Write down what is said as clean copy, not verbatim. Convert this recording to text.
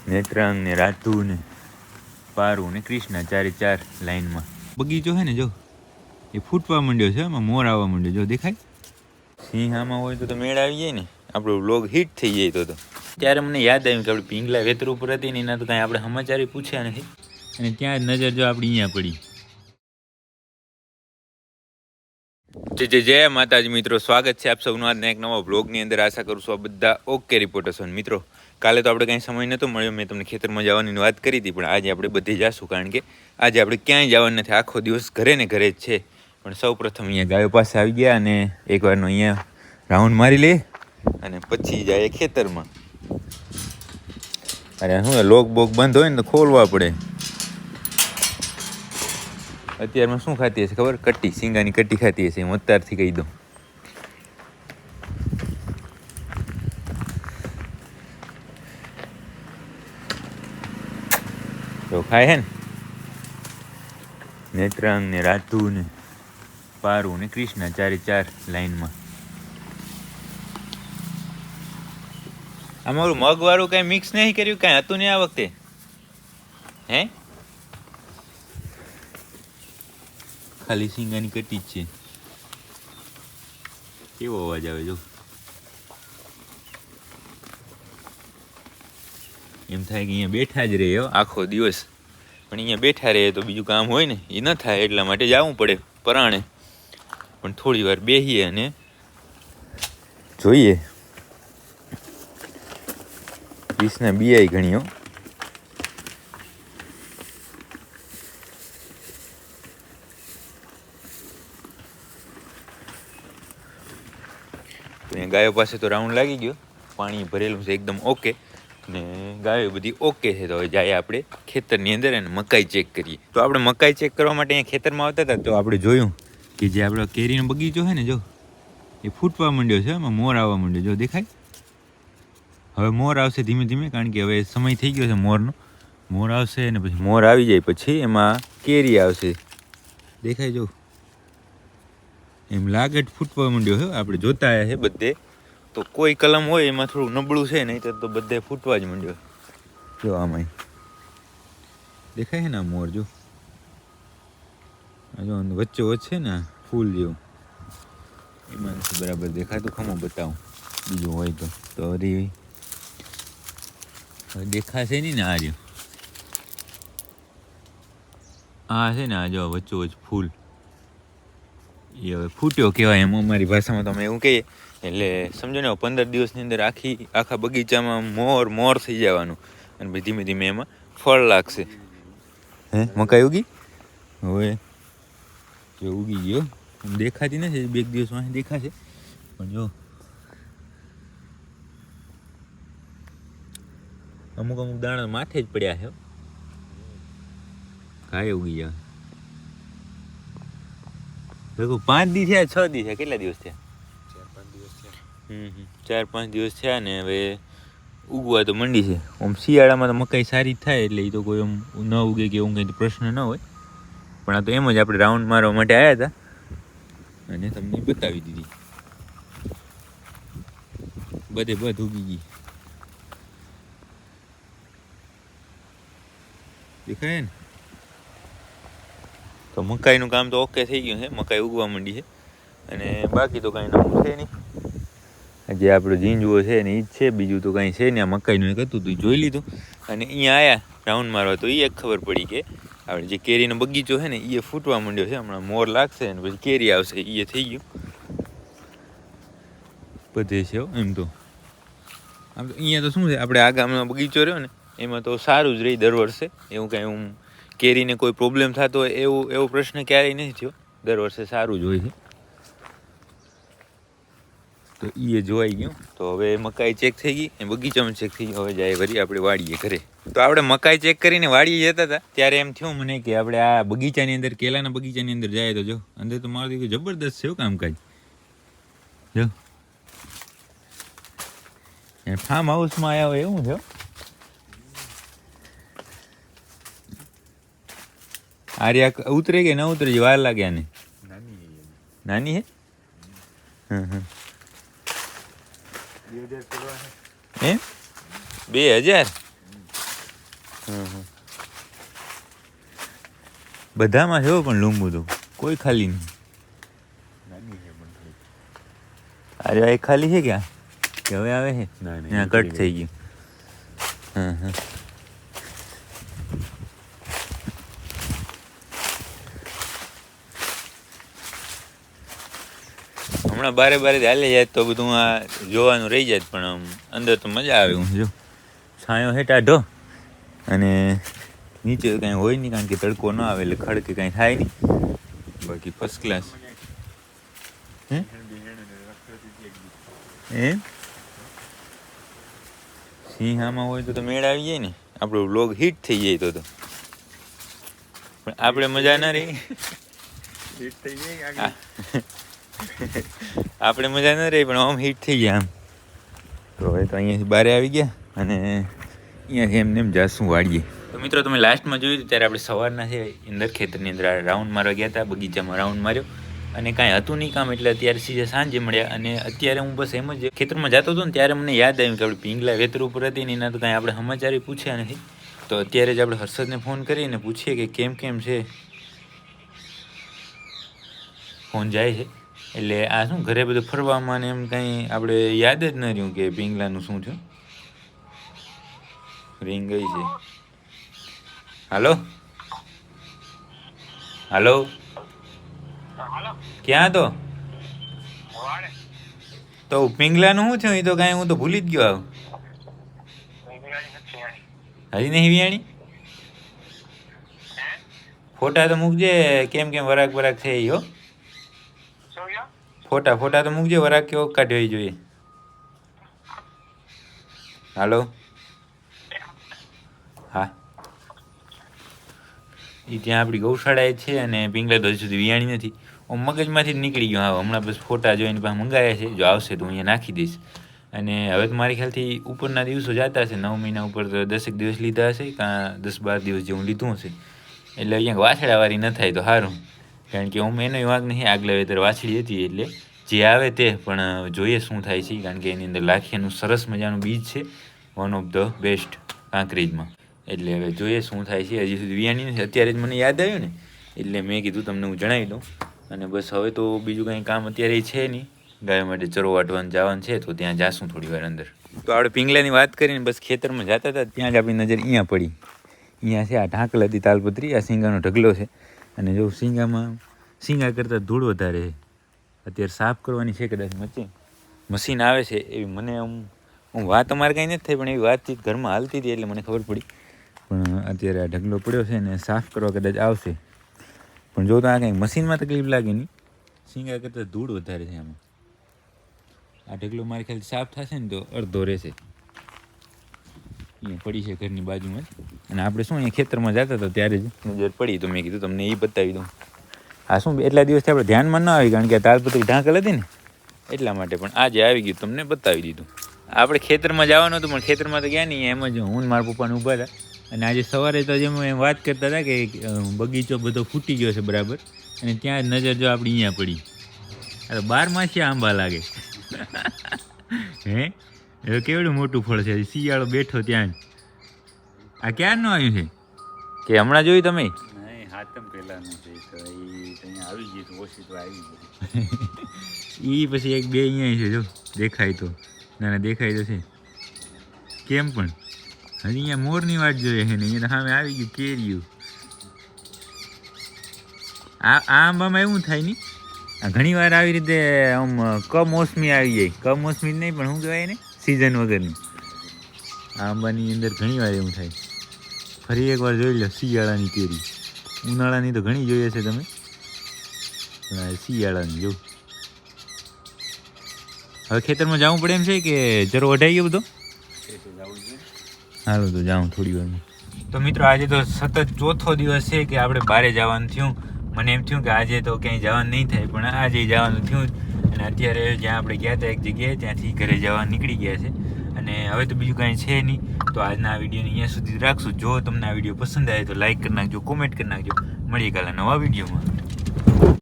નેત્રાંગ ને રાધુ ને પારુ ને કૃષ્ણા, 4 લાઈનમાં બગીચો છે ને, જો એ ફૂટવા માંડ્યો છે, એમાં મોર આવવા માંડ્યો, જો દેખાય. સિંહ આમાં હોય તો મેળ આવી જાય ને, આપણો વ્લોગ હિટ થઈ જાય. તો ત્યારે મને યાદ આવ્યું કે આપણે પિંગલા વેતર ઉપર હતી ને, એના તો કાંઈ આપણે સમાચાર પૂછ્યા નથી, અને ત્યાં જ નજર જો આપણી અહીંયા પડી. જય માતાજી મિત્રો, સ્વાગત છે આપ સૌનું આજના એક નવા વ્લોગની અંદર. આશા કરું છું આ બધા ઓકે રિપોર્ટર્સ હોય. મિત્રો કાલે તો આપણે કાંઈ સમય નહોતો મળ્યો, મેં તમને ખેતરમાં જવાની વાત કરી હતી, પણ આજે આપણે બધે જઈશું, કારણ કે આજે આપણે ક્યાંય જવાનું નથી, આખો દિવસ ઘરે ને ઘરે જ છે. પણ સૌ પ્રથમ અહીંયા ગાયો પાસે આવી ગયા અને એકવારનો અહીંયા રાઉન્ડ મારી લઈએ અને પછી જાય ખેતરમાં. અરે શું લોક બોક બંધ હોય ને તો ખોલવા પડે. અત્યારમાં શું ખાતી હશે ખબર? કટ્ટી, સિંગાની કટ્ટી ખાતી હશે. હું અત્યારથી કહી દઉં. તો ખાય હે ને નેત્રાંગ ને રાધુ ને પારુ ને કૃષ્ણા, 4 લાઈનમાં. આમાં ઓલું મગવાળું કાંઈ મિક્સ નહીં કર્યું, કાંઈ હતું નહીં આ વખતે? હે, ખાલી સિંગાની કટી જ છે. કેવો અવાજ આવે જો. એમ થાય કે અહીંયા બેઠા જ રહે આખો દિવસ, પણ અહીંયા બેઠા રહે તો બીજું કામ હોય ને એ ન થાય, એટલા માટે જવું પડે પરાણે. પણ થોડી વાર બેસીએ અને જોઈએ. વીસના બીઆઈ ઘણીઓ. ગાયો પાસે તો રાઉન્ડ લાગી ગયો, પાણી ભરેલું છે એકદમ ઓકે, ને ગાયો બધી ઓકે છે. તો હવે જાય આપણે ખેતરની અંદર અને મકાઈ ચેક કરીએ. તો આપણે મકાઈ ચેક કરવા માટે અહીંયા ખેતરમાં આવતા હતા, તો આપણે જોયું કે જે આપણો કેરીનો બગીચો છે ને, જો એ ફૂટવા માંડ્યો છે, એમાં મોર આવવા માંડ્યો, જો દેખાય. હવે મોર આવશે ધીમે ધીમે, કારણ કે હવે સમય થઈ ગયો છે મોરનો. મોર આવશે ને પછી મોર આવી જાય પછી એમાં કેરી આવશે, દેખાય જો. એમ લાગટ ફૂટવા માંડ્યો છે. આપણે જોતા આવ્યા છે બધે, તો કોઈ કલમ હોય એમાં થોડું નબળું છે, નહીં તો બધે ફૂટવા જ માંડ્યો. જો આમાં દેખાય છે ને મોર, જો જો વચ્ચે વચ્ચે ને ફૂલ જેવું, એમાં નથી બરાબર દેખાતું. ખમો બતાવું બીજું હોય તો હરી દેખાશે નહીં ને. આ રહ્યું, આ છે ને, આ જો વચ્ચો વચ્ચ ફૂલ, એ હવે ફૂટ્યો કહેવાય એમ અમારી ભાષામાં તમે એવું કહીએ. એટલે સમજો ને 15 દિવસની અંદર આખા બગીચામાં મોર થઈ જવાનું, અને પછી ધીમે ધીમે એમાં ફળ લાગશે. હે, મકાઈ ઉગી? હવે જો ઉગી ગયો, દેખાતી નથી, 2 દિવસમાં દેખાશે. પણ જો અમુક દાણા માથે જ પડ્યા છે, કાંઈ ઉગી જાય. દેખો 5 દી થયા, 6 દી થયા, કેટલા દિવસ થયા? 4-5 દિવસ થયા ને હવે ઉગવા તો મંડી છે. આમ શિયાળામાં તો મકાઈ સારી થાય, એટલે એ તો કોઈ આમ ન ઉગે કે એવું કંઈ પ્રશ્ન ન હોય. પણ આ તો એમ જ આપણે રાઉન્ડ મારવા માટે આવ્યા હતા અને તમને બતાવી દીધી. બધે ઉગી ગઈ, દેખાય ને. તો મકાઈનું કામ તો ઓકે થઈ ગયું છે, મકાઈ ઉગવા માંડી છે. અને બાકી તો કાંઈ નવું છે નહીં. જે આપણો ઝીંજવો છે ને એ જ છે, બીજું તો કાંઈ છે નહીં. આ મકાઈનું એક હતું તો એ જોઈ લીધું, અને અહીંયા આવ્યા રાઉન્ડ મારવા તો એ એક ખબર પડી કે આપણે જે કેરીનો બગીચો છે ને એ ફૂટવા માંડ્યો છે. હમણાં મોર લાગશે ને પછી કેરી આવશે, એ થઈ ગયું. બધે છે એમ તો. આમ તો અહીંયા તો શું છે, આપણે આ ગામનો બગીચો રહ્યો ને એમાં તો સારું જ રહી દર વર્ષે. એવું કાંઈ હું કેરીને કોઈ પ્રોબ્લેમ થતો હોય એવો પ્રશ્ન ક્યારેય નથી થયો. દર વર્ષે સારું જ હોય છે. તો એ જોવાઈ ગયું. તો હવે મકાઈ ચેક થઈ ગઈ, એ બગીચામાં ચેક થઈ ગયું. હવે જાય વળી આપણે વાડીએ ઘરે. તો આપણે મકાઈ ચેક કરીને વાડીએ જતા હતા ત્યારે એમ થયું મને કે આપણે આ બગીચાની અંદર, કેલાના બગીચાની અંદર જાય તો જો અંદર તો મારું દીકરું જબરદસ્ત છે કામકાજ. જો ફાર્મ હાઉસમાં આવ્યા હોય એવું છે. આર્યા ઉતરે કે ના ઉતરે, વાર લાગ્યા ને? નાની હે. 2000 એમ 2000 બધામાં છે પણ લૂંબુ તો કોઈ ખાલી નહીં. અરે આ ખાલી છે ક્યાં કે હવે આવે છે? ત્યાં કટ થઈ ગયું. હા હા હમણાં બારે હાલે જાય તો બધું આ જોવાનું રહી જાય, પણ આમ અંદર તો મજા આવે. હું જો છાંયો હે ટાઢો અને નીચે કાંઈ હોય નહીં, કારણ કે તડકો ન આવે એટલે ખડકે કાંઈ થાય નહીં. બાકી ફર્સ્ટ ક્લાસ. એમ સિંહ આમાં હોય તો મેળ આવી જાય ને, આપણો વ્લોગ હિટ થઈ જાય તો પણ આપણે મજા ના રહી. આપણે મજા ન રહી પણ આમ હિટ થઈ ગયા આમ. તો હવે તો અહીંયાથી બહાર આવી ગયા અને અહીંયાથી એમને એમ જાશું વાળીએ. તો મિત્રો તમે લાસ્ટમાં જોયું ત્યારે આપણે સવારના છે અંદર ખેતરની અંદર રાઉન્ડ મારવા ગયા હતા, બગીચામાં રાઉન્ડ માર્યો અને કાંઈ હતું નહીં કામ, એટલે અત્યારે સીધા સાંજે મળ્યા. અને અત્યારે હું બસ એમ જ ખેતરમાં જતો હતો ને ત્યારે મને યાદ આવ્યું કે આપણે પિંગલા વેતર ઉપર હતી ને એના તો કાંઈ આપણે સમાચાર પૂછ્યા નથી. તો અત્યારે જ આપણે હર્ષદને ફોન કરીને પૂછીએ કે કેમ છે. ફોન જાય છે એટલે આ શું ઘરે બધું ફરવામાં ને એમ કંઈ આપણે યાદ જ ન રહ્યું કે પિંગલાનું શું થયું. રિંગ ગઈ છે. હાલો હાલો ક્યાં તો પિંગલાનું શું થયું? એ તો કાંઈ હું તો ભૂલી જ ગયો. હજી નહીં વિયાણી? ફોટા તો મૂકજે કેમ વરાક થઈ હો. ફોટા તો મૂકજે વરાક કેવો કાઢ્યો જોઈએ. હાલો હા એ ત્યાં આપણી ગૌશાળા છે અને પિંગલા તો હજી સુધી વિયાણી નથી. હું મગજમાંથી જ નીકળી ગયો. હા હમણાં બસ ફોટા જોઈને પાસે મંગાવ્યા છે. જો આવશે તો અહીંયા નાખી દઈશ. અને હવે તો મારી ખ્યાલથી ઉપરના દિવસો જતા હશે. 9 મહિના ઉપર તો 10 દિવસ લીધા હશે, કાં 10-12 દિવસ જેવું લીધું હશે. એટલે અહીંયા વાછડાવાળી ન થાય તો સારું, કારણ કે હું એનો વાંક નહીં. આગલા વેતર વાછડી હતી એટલે જે આવે તે, પણ જોઈએ શું થાય છે, કારણ કે એની અંદર લાખિયાનું સરસ મજાનું બીજ છે, વન ઓફ ધ બેસ્ટ કાંકરેજમાં. એટલે હવે જોઈએ શું થાય છે. હજી સુધી વિયાણી નથી. અત્યારે જ મને યાદ આવ્યું ને એટલે મેં કીધું તમને હું જણાવી દઉં. અને બસ હવે તો બીજું કંઈ કામ અત્યારે છે નહીં. ગાય માટે ચરો વાટવાનું જવાનું છે તો ત્યાં જાશું થોડી વાર અંદર. તો આપણે પિંગલાની વાત કરીને બસ ખેતરમાં જતા હતા ત્યાં જ આપણી નજર અહીંયા પડી. અહીંયા છે આ ઢાંકલ હતી તાલપત્રી, આ સિંગાનો ઢગલો છે. અને જો સિંગા કરતાં ધૂળ વધારે છે. અત્યારે સાફ કરવાની છે કદાચ મશીન આવે છે એવી મને હું વાત અમારે કાંઈ નથી થઈ, પણ એવી વાતચીત ઘરમાં હાલતી હતી એટલે મને ખબર પડી. પણ અત્યારે આ ઢગલો પડ્યો છે ને સાફ કરવા કદાચ આવશે. પણ જો તો આ કંઈક મશીનમાં તકલીફ લાગે નહીં, સિંગા કરતાં ધૂળ વધારે છે આમાં. આ ઢગલો મારી ખ્યાલ સાફ થશે ને તો અડધો રહેશે. અહીંયા પડી છે ઘરની બાજુમાં જ. અને આપણે શું અહીંયા ખેતરમાં જતા હતા ત્યારે જ નજર પડી તો મેં કીધું તમને એ બતાવી દઉં. આ શું એટલા દિવસથી આપણે ધ્યાનમાં ન આવી, કારણ કે આ તાલપત્રી ઢાંકલ હતી ને એટલા માટે. પણ આજે આવી ગયું તમને બતાવી દીધું. આપણે ખેતરમાં જવાનું હતું પણ ખેતરમાં તો ગયા નહીં. એમ જ હું મારા પપ્પાને ઊભા હતા. અને આજે સવારે તો જેમ એમ વાત કરતા હતા કે બગીચો બધો ફૂટી ગયો છે બરાબર, અને ત્યાં જ નજર જો આપણી અહીંયા પડી. અરે 12 માસી આંબા લાગે. હે હવે કેવડું મોટું ફળ છે. શિયાળો બેઠો ત્યાં જ. આ ક્યારનું આવ્યું છે કે હમણાં જોયું તમે? હાથમ પહેલાનું છે તો એ અહીંયા આવી ગયું તો ઓછી તો આવી ગયું. એ પછી 1-2 અહીંયા છે જો દેખાય તો. ના દેખાય તો છે કેમ, પણ હજી અહીંયા મોરની વાટ જોઈએ છે ને અહીંયા સામે આવી ગયું કેરીયું. આ આંબામાં એવું થાય નહીં, ઘણી વાર આવી રીતે આમ કમોસમી આવી જાય. કમોસમી નહીં પણ શું કહેવાય ને, સિઝન વગરની. આંબાની અંદર ઘણી વાર એવું થાય. ફરી એકવાર જોઈ લો શિયાળાની કેરી. ઉનાળાની તો ઘણી જોઈએ છે તમે, પણ શિયાળાની જો. હવે ખેતરમાં જવું પડે એમ છે કે જરો વઢાઈ ગયો બધો? હાલો તો જાઉં થોડી વારમાં. તો મિત્રો આજે તો સતત 4થો દિવસ છે કે આપણે બહાર જવાનું થયું. મને એમ થયું કે આજે તો ક્યાંય જવાનું નહીં થાય, પણ આજે જવાનું થયું. અને અત્યારે જ્યાં આપણે ગયા હતા એક જગ્યાએ ત્યાંથી ઘરે જવા નીકળી ગયા છે. અને હવે તો બીજું કાંઈ છે નહીં. તો આજના આ વિડીયોને અહીંયા સુધી રાખશું. જો તમને આ વિડીયો પસંદ આવે તો લાઈક કરી નાખજો, કોમેન્ટ કરી નાખજો. મળીએ કાલે નવા વિડીયોમાં.